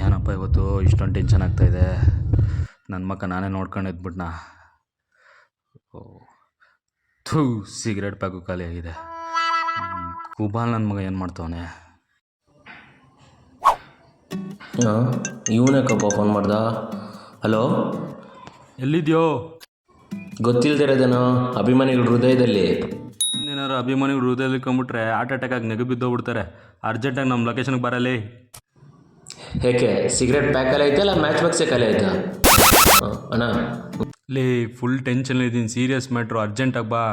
ಏನಪ್ಪ ಇವತ್ತು ಇಷ್ಟೊಂದು ಟೆನ್ಷನ್ ಆಗ್ತಾಯಿದೆ. ನನ್ನ ಮಕ್ಕ ನಾನೇ ನೋಡ್ಕೊಂಡು ಎದ್ಬಿಟ್ನಾ. ಥೂ, ಸಿಗರೇಟ್ ಪ್ಯಾಕು ಖಾಲಿ ಆಗಿದೆ. ಕುಬಾಲ್ ನನ್ನ ಮಗ ಏನು ಮಾಡ್ತಾವನೆ? ಇವನೇಕಪ್ಪ ಫೋನ್ ಮಾಡ್ದ? ಹಲೋ, ಎಲ್ಲಿದ್ಯೋ? ಗೊತ್ತಿಲ್ದಿರೋದೇನೋ ಅಭಿಮಾನಿಗಳ ಹೃದಯದಲ್ಲಿ. ಏನಾರು ಅಭಿಮಾನಿಗಳು ಹೃದಯದಲ್ಲಿ ಕಂಬಿಟ್ರೆ ಹಾರ್ಟ್ ಅಟ್ಯಾಕ್ ಆಗಿ ನೆಗು ಬಿದ್ದೋಗ್ಬಿಡ್ತಾರೆ. ಅರ್ಜೆಂಟಾಗಿ ನಮ್ಮ ಲೊಕೇಶನ್ಗೆ ಬರಲಿ. ಏಕೆ ಸಿಗರೇಟ್ ಪ್ಯಾಕಲ್ಲಿ ಐತೆ ಇಲ್ಲ ಮ್ಯಾಚ್ ಬಾಕ್ಸೇ ಖಾಲಿ ಆಯ್ತಾ? ಅಣ್ಣ ಲೇ, ಫುಲ್ ಟೆನ್ಷನ್ ಇದ್ದೀನಿ. ಸೀರಿಯಸ್ ಮ್ಯಾಟ್ರು, ಅರ್ಜೆಂಟಾಗಿ ಬಾ.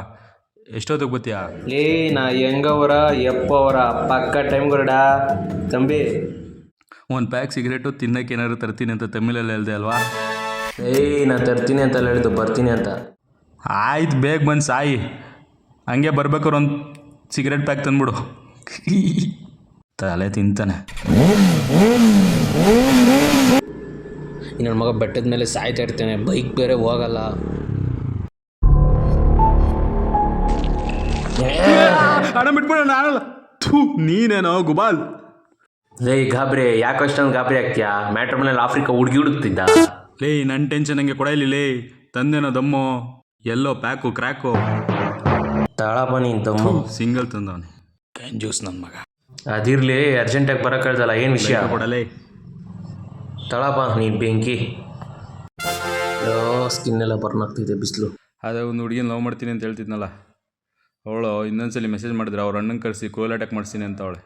ಎಷ್ಟೊತ್ತಿಗೆ ಬರ್ತೀಯಾ? ಲೇ, ನಾ ಹೆಂಗವರ ಎಪ್ಪವರ ಪಕ್ಕ ಟೈಮ್ ಕೊರಡ ತಂಬಿ. ಒಂದು ಪ್ಯಾಕ್ ಸಿಗರೇಟು ತಿನ್ನಕ್ಕೆ ಏನಾದ್ರು ತರ್ತೀನಿ ಅಂತ ತಮಿಳಲ್ಲಿ ಹೇಳ್ದೆ ಅಲ್ವಾ? ನಾ ತರ್ತೀನಿ ಅಂತ ಹೇಳಿದ್ದು, ಬರ್ತೀನಿ ಅಂತ. ಆಯ್ತು, ಬೇಗ ಬಂದು ಸಾಯಿ. ಹಂಗೆ ಬರ್ಬೇಕಾದ್ರೆ ಒಂದು ಸಿಗರೇಟ್ ಪ್ಯಾಕ್ ತಂದ್ಬಿಡು. ತಲೆ ತಿಂತಾನೆ. ನನ್ನ ಮಗ ಬೆಟ್ಟದ ಮೇಲೆ ಸಾಯ್ತಾ ಇರ್ತಾನೆ, ಬೈಕ್ ಬೇರೆ ಹೋಗಲ್ಲ. ಹಣ ಬಿಟ್ಬಿಡ, ನಾನಲ್ಲ. ಥೂ, ನೀನೇನೋ ಗುಬಾಲ್. ಲೇ ಗಾಬ್ರಿ, ಯಾಕಷ್ಟೊಂದು ಗಾಬರಿ ಆಗ್ತೀಯಾ? ಮ್ಯಾಟ್ರ್ ಮನೇಲಿ ಆಫ್ರಿಕಾ ಹುಡುಗಿ ಹುಡುಕ್ತಿದ್ದ. ಲೇ, ನನ್ನ ಟೆನ್ಷನ್ ಹಂಗೆ ಕೊಡಲಿ. ಲೇ, ತಂದೇನೋ ದಮ್ಮು, ಎಲ್ಲೋ ಪ್ಯಾಕು ಕ್ರ್ಯಾಕು. ತಳಪ ನೀನು ದಮ್ಮು ಸಿಂಗಲ್ ತಂದವನೆ ಜ್ಯೂಸ್ ನನ್ನ ಮಗ. ಅದಿರಲಿ, ಅರ್ಜೆಂಟಾಗಿ ಬರೋಕ್ಕಳ್ದಲ್ಲ, ಏನು ವಿಷಯ? ಕೊಡಲೇ ತಳಪ ನೀನು ಬೆಂಕಿ. ಸ್ಕಿನ್ ಎಲ್ಲ ಬರ್ನ್ ಆಗ್ತಿದೆ ಬಿಸಿಲು. ಅದೇ ಒಂದು ಹುಡುಗಿನ ಲವ್ ಮಾಡ್ತೀನಿ ಅಂತ ಹೇಳ್ತಿದ್ನಲ್ಲ, ಅವಳು ಇನ್ನೊಂದ್ಸಲಿ ಮೆಸೇಜ್ ಮಾಡಿದ್ರೆ ಅವ್ರ ಅಣ್ಣನ ಕಳಿಸಿ ಕ್ರೂಯಲ್ ಅಟ್ಯಾಕ್ ಮಾಡಿಸ್ತೀನಿ ಅಂತ ಅವಳೆ.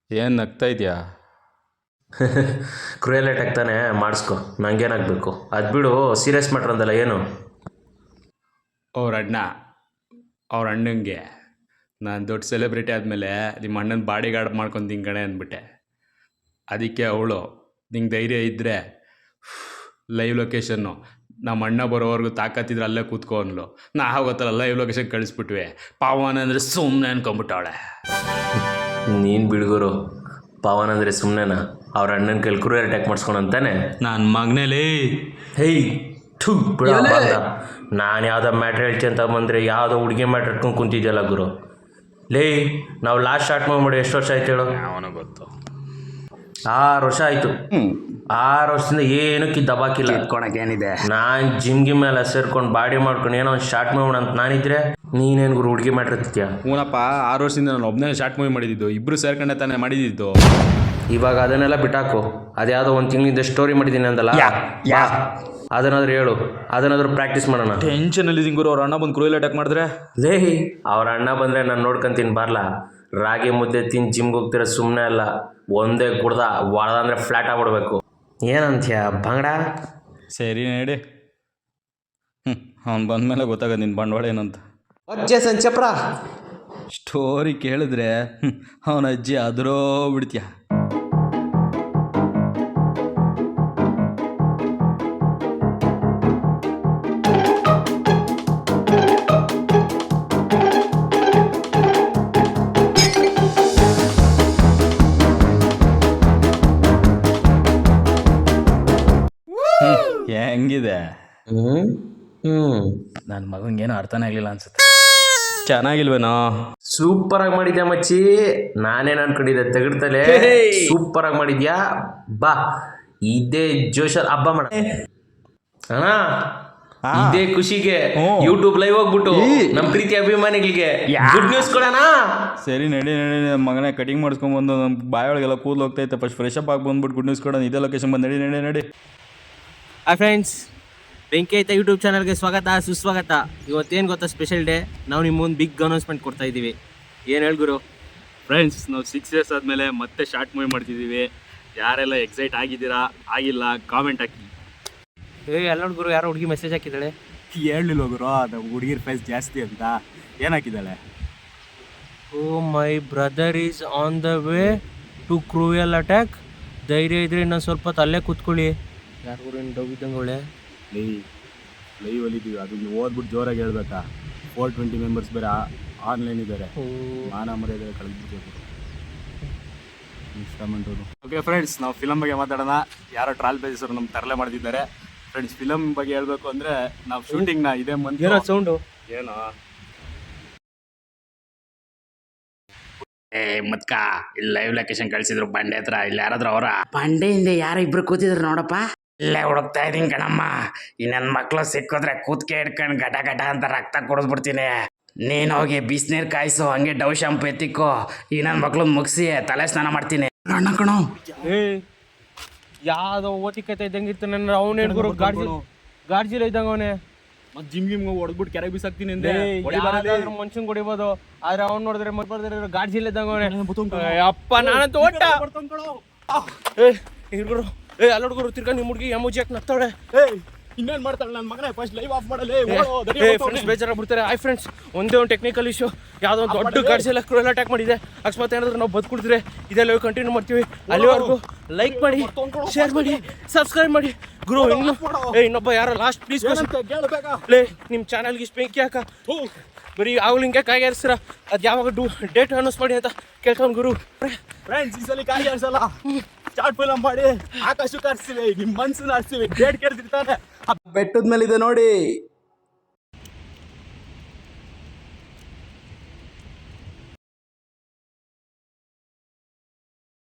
ಏನು ನಗ್ತಾ ಇದೆಯಾ? ಕ್ರೂಯಲ್ ಅಟ್ಯಾಕ್ ತಾನೇ, ಮಾಡಿಸ್ಕೊ, ನಂಗೇನಾಗಬೇಕು? ಅದು ಬಿಡು, ಸೀರಿಯಸ್ ಮ್ಯಾಟ್ರ್ ಅಂದಲ್ಲ, ಏನು? ಅವ್ರ ಅಣ್ಣಂಗೆ ನಾನು ದೊಡ್ಡ ಸೆಲೆಬ್ರಿಟಿ ಆದಮೇಲೆ ನಿಮ್ಮ ಅಣ್ಣನ ಬಾಡಿ ಗಾರ್ಡ್ ಮಾಡ್ಕೊತೀನಿ ಕಣೆ ಅಂದ್ಬಿಟ್ಟೆ. ಅದಕ್ಕೆ ಅವಳು, ನಿಂಗೆ ಧೈರ್ಯ ಇದ್ದರೆ ಲೈವ್ ಲೊಕೇಶನ್ನು ನಮ್ಮ ಅಣ್ಣ ಬರೋವರೆಗೂ ತಾಕತ್ತಿದ್ರೆ ಅಲ್ಲೇ ಕೂತ್ಕೊ ಅನ್ಲು. ಗೊತ್ತಲ್ಲ, ಲೈವ್ ಲೊಕೇಶನ್ ಕಳಿಸ್ಬಿಟ್ವಿ. ಪವನ್ ಅಂದರೆ ಸುಮ್ಮನೆ ಅನ್ಕೊಂಬಿಟ್ಟವಳೆ. ನೀನು ಬಿಡ್ಗುರು, ಪವನ್ ಅಂದರೆ ಸುಮ್ಮನೆನಾ? ಅವ್ರ ಅಣ್ಣನ ಕೈಲಿ ಕ್ರೂಯಲ್ ಅಟ್ಯಾಕ್ ಮಾಡಿಸ್ಕೊಂಡಂತಾನೆ. ನನ್ನ ಮಗನೇಲಿ ಥೂ ಬಿಡ. ನಾನು ಯಾವುದೋ ಮ್ಯಾಟ್ರ್ ಹೇಳ್ತೀನಿ ಅಂತ ಬಂದರೆ ಯಾವುದೋ ಹುಡುಗಿ ಮ್ಯಾಟ್ರ್ ಇಟ್ಕೊಂಡು ಕುಂತಿದ್ಯಲ್ಲ ಗುರು. ಲೇ, ನಾವು ಲಾಸ್ಟ್ ಸ್ಟಾರ್ಟ್ ಮಾಡಿ ಎಷ್ಟು ವರ್ಷ ಆಯ್ತು ಹೇಳು? ಅವನು ಗೊತ್ತು, 6 ವರ್ಷ ಆಯಿತು. 6 ವರ್ಷದಿಂದ ಏನಕ್ಕೆ ದಬಾಕಿಲ್ಲ. ಏನಿದೆ? ನಾನು ಜಿಮ್ಗೆ ಮೇಲೆ ಸೇರ್ಕೊಂಡು ಬಾಡಿ ಮಾಡ್ಕೊಂಡು ಏನೋ ಒಂದು ಶಾರ್ಟ್ ಮಾಡೋಣ ಅಂತ ನಾನಿದ್ರೆ, ನೀನೇನು ಗುರು ಹುಡುಗಿ ಮ್ಯಾಟ್ರ್ ಇರ್ತೀಯ? ಹೂನಪ್ಪ, 6 ವರ್ಷದಿಂದ ನಾನು ಒಬ್ಬನೇ ಶಾರ್ಟ್ ಮೂವಿ ಮಾಡಿದ್ದು. ಇಬ್ಬರು ಸೇರ್ಕೊಂಡೆ ತಾನೇ ಮಾಡಿದ್ದು. ಇವಾಗ ಅದನ್ನೆಲ್ಲ ಬಿಟ್ಟಾಕು. ಅದ್ಯಾವುದೋ ಒಂದು ತಿಂಗಳಿಂದ ಸ್ಟೋರಿ ಮಾಡಿದ್ದೀನಿ ಅಂದಲ್ಲ, ಅದನ್ನಾದ್ರೂ ಹೇಳು, ಅದನ್ನಾದ್ರೂ ಪ್ರಾಕ್ಟೀಸ್ ಮಾಡೋಣ. ಟೆನ್ಷನಲ್ಲಿ ಗುರು. ಅವ್ರ ಅಣ್ಣ ಬಂದು ಕ್ರೂಯಲ್ ಅಟ್ಯಾಕ್ ಮಾಡಿದ್ರೆ? ಲೇ, ಅವ್ರ ಅಣ್ಣ ಬಂದರೆ ನಾನು ನೋಡ್ಕೊಂತೀನಿ ಬರಲ್ಲ. ರಾಗಿ ಮುದ್ದೆ ತಿಂದು ಜಿಮ್ಗೆ ಹೋಗ್ತಿರೋ ಸುಮ್ಮನೆ ಅಲ್ಲ, ಒಂದೇ ಕುಡ್ದ ಒಳದಂದ್ರೆ ಫ್ಲ್ಯಾಟ್ ಆಗ್ಬಿಡ್ಬೇಕು. ಏನಂತೀಯ ಬಂಗಡ? ಸರಿ ನಡಿ. ಅವ್ನು ಬಂದಮೇಲೆ ಗೊತ್ತಾಗದು ನಿನ್ನ ಬಂಡವಾಳ ಏನಂತ. ಅಜ್ಜೆ ಸಂಚಪ್ರ ಸ್ಟೋರಿ ಕೇಳಿದ್ರೆ ಅವನ ಅಜ್ಜಿ ಅದರೋ ಬಿಡ್ತೀಯ. ಹೆಂಗಿದೆ? ನನ್ನ ಮಗನಿಗೇನು ಅರ್ಥನೇ ಆಗಲಿಲ್ಲ ಅನ್ಸುತ್ತೆ. ಚೆನ್ನಾಗಿಲ್ವೇನೋ? ಸೂಪರಾಗಿ ಮಾಡಿದ್ಯಾ ಮಚ್ಚಿ. ನಾನೇನು ಅನ್ಕೊಂಡಿದ್ದೆ ತೆಗಡ್ತಲೇ. ಸೂಪರಾಗಿ ಮಾಡಿದ್ಯಾ. ಬಾ, ಇದೇ ಜೋಶಲ್ಲಿ ಹಬ್ಬ ಮಾಡ ಅಣ್ಣ. ಇದೇ ಖುಷಿಗೆ ಯೂಟ್ಯೂಬ್ ಲೈವ್ ಹೋಗ್ಬಿಟ್ಟು ನಮ್ಮ ಪ್ರೀತಿ ಅಭಿಮಾನಿಗಳಿಗೆ ಗುಡ್ ನ್ಯೂಸ್ ಕೊಡೋಣ. ಸರಿ ನಡಿ ಮಗನೇ, ಕಟಿಂಗ್ ಮಾಡಿಸ್ಕೊಂಡ್ಬಂದು ನಮ್ಮ ಬಾಯೊಳಗೆಲ್ಲ ಕೂದಲು ಹೋಗ್ತೈತೆ. ಫಸ್ಟ್ ಫ್ರೆಶ್ ಅಪ್ ಆಗಿ ಬಂದ್ಬಿಟ್ಟು ಗುಡ್ ನ್ಯೂಸ್ ಕೊಡೋಣ. ಇದೇ ಲೊಕೇಶನ್ ಬಂದು ನಡಿ. ಹಾಯ್ ಫ್ರೆಂಡ್ಸ್, ಬೆಂಕಿ ಐತೆ ಯೂಟ್ಯೂಬ್ ಚಾನಲ್ಗೆ ಸ್ವಾಗತ ಸುಸ್ವಾಗತ. ಇವತ್ತೇನು ಗೊತ್ತಾ ಸ್ಪೆಷಲ್ ಡೇ. ನಾವು ನಿಮ್ಮ ಮುಂದೆ ಬಿಗ್ ಅನೌನ್ಸ್ಮೆಂಟ್ ಕೊಡ್ತಾ ಇದ್ದೀವಿ. ಏನು ಹೇಳ್ಗುರು? ಫ್ರೆಂಡ್ಸ್, ನಾವು 6 years ಆದಮೇಲೆ ಮತ್ತೆ ಶಾರ್ಟ್ ಮೂವಿ ಮಾಡ್ತಿದ್ದೀವಿ. ಯಾರೆಲ್ಲ ಎಕ್ಸೈಟ್ ಆಗಿದ್ದೀರಾ, ಆಗಿಲ್ಲ, ಕಾಮೆಂಟ್ ಹಾಕಿ. ಎಲ್ಲ ಗುರು, ಯಾರೋ ಹುಡುಗಿ ಮೆಸೇಜ್ ಹಾಕಿದ್ದಾಳೆ. ಹೇಳಲಿಲ್ಲ ಗುರು, ಅದು ಹುಡುಗಿರ ಪ್ರೈಸ್ ಜಾಸ್ತಿ ಅಂತ. ಏನು ಹಾಕಿದ್ದಾಳೆ? Oh my brother is on the way to cruel attack. ಧೈರ್ಯ ಇದ್ರೆ ಇನ್ನೊಂದು ಸ್ವಲ್ಪ ಹೊತ್ತು ಅಲ್ಲೇ ಕೂತ್ಕೊಳ್ಳಿ. ಯಾರು ಗುರು ಏನು ಡವ್ ಇದ್ದಂಗೆ ಅವಳೆ? ಲೈವ್ ಅಲ್ಲಿದ್ದೀವಿ, ಅದು ಓದ್ಬಿಟ್ಟು ಜೋರಾಗಿ ಹೇಳ್ಬೇಕಾ? 420 ಮೆಂಬರ್ಸ್ ಬೇರೆ ಆನ್ಲೈನ್ ಇದ್ದಾರೆ. ಮಾನ ಮರ್ಯಾದೆ ಕಳೆದ್ಬಿಟ್ಟು. ಓಕೆ ಫ್ರೆಂಡ್ಸ್, ನಾವು ಫಿಲಮ್ ಬಗ್ಗೆ ಮಾತಾಡೋಣ. ಯಾರೋ ಟ್ರಾಲ್ ಪೇಜಸ್ ಅವರು ನಮ್ಮ ತರಲೆ ಮಾಡ್ತಿದ್ದಾರೆ. ಫ್ರೆಂಡ್ಸ್, ಫಿಲಮ್ ಬಗ್ಗೆ ಹೇಳ್ಬೇಕು ಅಂದರೆ ನಾವು ಶೂಟಿಂಗ್ನ ಇದೇ ಮಂತ್ ಸೌಂಡು ಏನೋ ಏ ಮತ್ಕ ಇಲ್ಲಿ ಲೈವ್ ಲೊಕೇಶನ್ ಕಳ್ಸಿದ್ರು ಬಂಡೆ ಹತ್ರ ಇಲ್ಲಿ ಯಾರಾದ್ರೂ ಅವರ ಬಂಡೆಯಿಂದ ಯಾರೋ ಇಬ್ರು ಕೂತಿದ್ರು ನೋಡಪ್ಪ. ಇಲ್ಲೇ ಹುಡುಕ್ತಾ ಇದೀನಿ ಕಣಮ್ಮ. ಈ ನನ್ನ ಮಕ್ಳು ಸಿಕ್ಕಿದ್ರೆ ಕೂತ್ಕೆ ಹಿಡ್ಕೊಂಡು ಗಟ ಗಟ ಅಂತ ರಕ್ತ ಕುಡಿದ್ಬಿಡ್ತೀನಿ. ನೀನು ಹೋಗಿ ಬಿಸಿನೀರು ಕಾಯಿಸು, ಹಂಗೆ ಡವ್ ಶಾಂಪು ಎತ್ತಿಕ್ಕೋ. ಈ ನನ್ನ ಮಕ್ಳು ಮುಗಿಸಿ ತಲೆ ಸ್ನಾನ ಮಾಡ್ತೀನಿ. ಅಣ್ಣ ಕಣೋ ಏ ಯಾವ್ದೋ ಓಟಿಕತೆ ಇದ್ದಂಗೆ ಇರ್ತಾನೆ ಅವನೇ ಗುರು ಗಾಡ್ಜಿಲ ಇದ್ದಂಗ ಅವನೇ. ಮತ್ತೆ ಜಿಮ್ ಹೊಡೆದ್ಬಿಟ್ಟು ಕೆರೆ ಬಿಸಾಕ್ತೀನಿ ಅಂದೆ. ಮನುಷ್ಯನ್ ಹೊಡಿಬೋದು, ಆದ್ರೆ ಅವ್ನು ನೋಡಿದ್ರೆ ಮತ್ತೆ ಗಾಡ್ಜಿಲ ಇದ್ದಂಗ ಅವನೇ. ಅಪ್ಪ ನಾನಂತೂ ಓಟ ಗುರು. ಅಲ್ಲೋಡ್ಗುರು ತಿರ್ಗಾ ನಿಮ್ಮ ಹುಡುಗಿ ಎಮೋಜಿ ಹಾಕಿ ನಗ್ತಾಳೆ. ಇನ್ನೇನ್ ಮಾಡ್ತಾಳೆ ನನ್ನ ಮಗನೇ, ಫಸ್ಟ್ ಲೈವ್ ಆಫ್ ಮಾಡಲೇ. ಫ್ರೆಂಡ್ಸ್ ಬೇಜಾರಾಗ್ಬಿಡ್ತಾರೆ. ಹಾಯ್ ಫ್ರೆಂಡ್ಸ್, ಒಂದೇ ಒಂದು ಟೆಕ್ನಿಕಲ್ ಇಶ್ಯೂ, ಯಾವುದೋ ಒಂದು ದೊಡ್ಡ ಗಾಡ್ಸಿಲ್ಲ ಕ್ರೂಯಲ್ ಅಟ್ಯಾಕ್ ಮಾಡಿದೆ. ಅಕಸ್ಮಾತ್ ಏನಾದರೂ ನಾವು ಬದುಕುಳಿದ್ರೆ ಇದೇ ಲೈವ್ ಕಂಟಿನ್ಯೂ ಮಾಡ್ತೀವಿ. ಅಲ್ಲಿವರೆಗೂ ಲೈಕ್ ಮಾಡಿ, ಶೇರ್ ಮಾಡಿ, ಸಬ್ಸ್ಕ್ರೈಬ್ ಮಾಡಿ ಗುರು. ಇನ್ನೊಬ್ಬ ಯಾರೋ ಲಾಸ್ಟ್ ಪ್ಲೀಸ್ ಲೇ ನಿಮ್ಮ ಚಾನಲ್ಗೆ ಇಷ್ಟು ಬೆಂಕಿ ಹಾಕ. ಬರೀ ಆಗ್ಲಿ ಹಿಂಗೆ ಕಾಯಿ ಆರಿಸ್ತೀರ, ಅದು ಯಾವಾಗ ಡೇಟ್ ಅನೌನ್ಸ್ ಮಾಡಿ ಅಂತ ಕೇಳ್ಕೊಂಡು ಗುರು. ಫ್ರೆಂಡ್ಸ್ ಈ ಸಲ ಕಾಯಿ ಆಡ್ಸಲ್ಲ, ಶಾರ್ಟ್ ಫಿಲಮ್ ಮಾಡಿ ಆಕಾಶಕ್ಕೆ ಆರಿಸ್ತೀವಿ, ನಿಮ್ಮ ಮನ್ಸನ್ನ ಆರಿಸ್ತೀವಿ. ಡೇಟ್ ಕೇಳ್ತಿರ್ತಾನೆ, ಬೆಟ್ಟದ ಮೇಲೆ ಇದೆ ನೋಡಿ.